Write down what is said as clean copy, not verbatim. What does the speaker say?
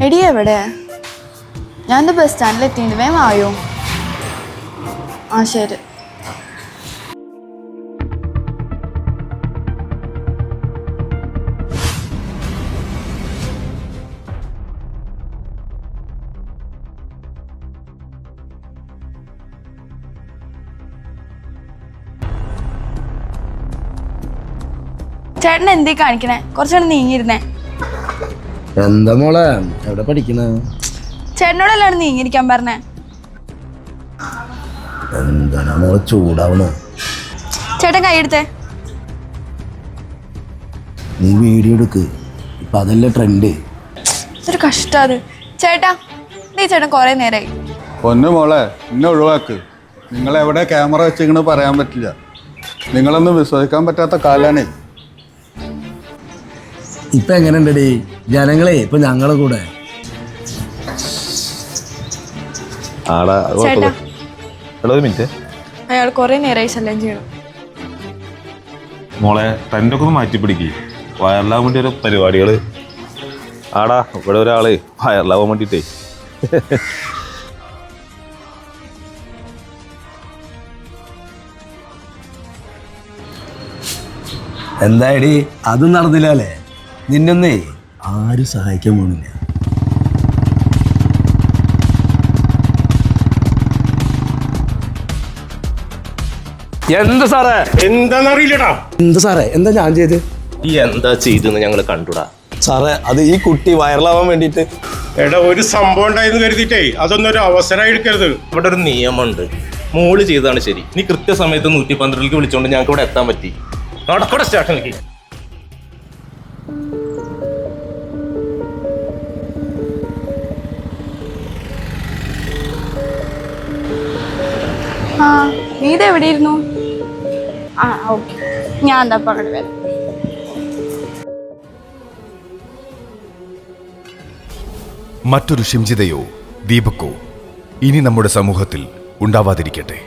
എടി എവിടെ? ഞാൻ ബസ് സ്റ്റാൻഡിലെത്തിയിട്ട് വേഗം ആയോ? ആ ശരി. ചേട്ടൻ എന്തേ കാണിക്കണേ? കുറച്ചുകൂടെ നീങ്ങിയിരുന്നേ. എന്താ മോളെ എവിടെ പഠിക്കണ? ചേട്ടനോടല്ലാണ് നീങ്ങിയിരിക്കാൻ പറഞ്ഞേ. എന്താണ് മോളെ ചൂടാവണ? ചേട്ടൻ കൈയെടുത്തേ. നീ വീഡിയോ എടുക്ക്, ഇപ്പൊ അതല്ലേ ട്രെൻഡ്. ഇതൊരു കഷ്ടം അത്. ചേട്ടാ നീ ചേട്ടൻ കൊറേ നേരമായി. പൊന്നു മോളെ എന്നെ ഒഴിവാക്ക്. നിങ്ങളെവിടെ ക്യാമറ വെച്ചിങ്ങനെ പറയാൻ പറ്റില്ല. നിങ്ങളൊന്നും വിശ്വസിക്കാൻ പറ്റാത്ത കാലാണ്. ഇപ്പൊ എങ്ങനെയുണ്ടടി ജനങ്ങളെ? ഇപ്പൊ ഞങ്ങളെ കൂടെ ചേട്ടാ മിനിറ്റ്, അയാൾ കൊറേ നേരമായി ശല്യം ചെയ്യണം. മോളെ ട്രെൻഡൊക്കെ ഒന്ന് മാറ്റി പിടിക്ക്. വയറിലാവാൻ വേണ്ടി ഓരോ പരിപാടികള്. ആടാ ഇവിടെ ഒരാള് വയറിലാവാൻ വേണ്ടിട്ടേ. എന്തായടി അതും നടന്നില്ല അല്ലേ? നിന്നൊന്നേ ആരും സഹായിക്കാൻ പോണില്ല. എന്താ സാറേ? എന്താന്നറിയില്ലടാ. എന്താ സാറേ? എന്താ ഞാൻ ചെയ്ത്? ഈ എന്താ ചെയ്തെന്ന് ഞങ്ങൾ കണ്ടുടാ സാറേ. അത് ഈ കുട്ടി വൈറലാവാൻ വേണ്ടിട്ട്. എടാ ഒരു സംഭവം ഉണ്ടായെന്ന് കരുതിട്ടേ അതൊന്നും ഒരു അവസരമായി എടുക്കരുത്. ഇവിടെ ഒരു നിയമമുണ്ട്. മോള് ചെയ്തതാണ് ശരി. നീ കൃത്യസമയത്ത് 112ലേക്ക് വിളിച്ചോണ്ട് ഞങ്ങൾക്ക് ഇവിടെ എത്താൻ പറ്റി. നടക്കോടെ സ്റ്റേഷനിലേക്ക്. ആ നീ ഇത് എവിടെയിരുന്നു? ആ ഓക്കെ, ഞാൻ എന്താ അങ്ങോട്ട് വരാം. മറ്റൊരു ഷിംജിതയോ ദീപക്കോ ഇനി നമ്മുടെ സമൂഹത്തിൽ ഉണ്ടാവാതിരിക്കട്ടെ.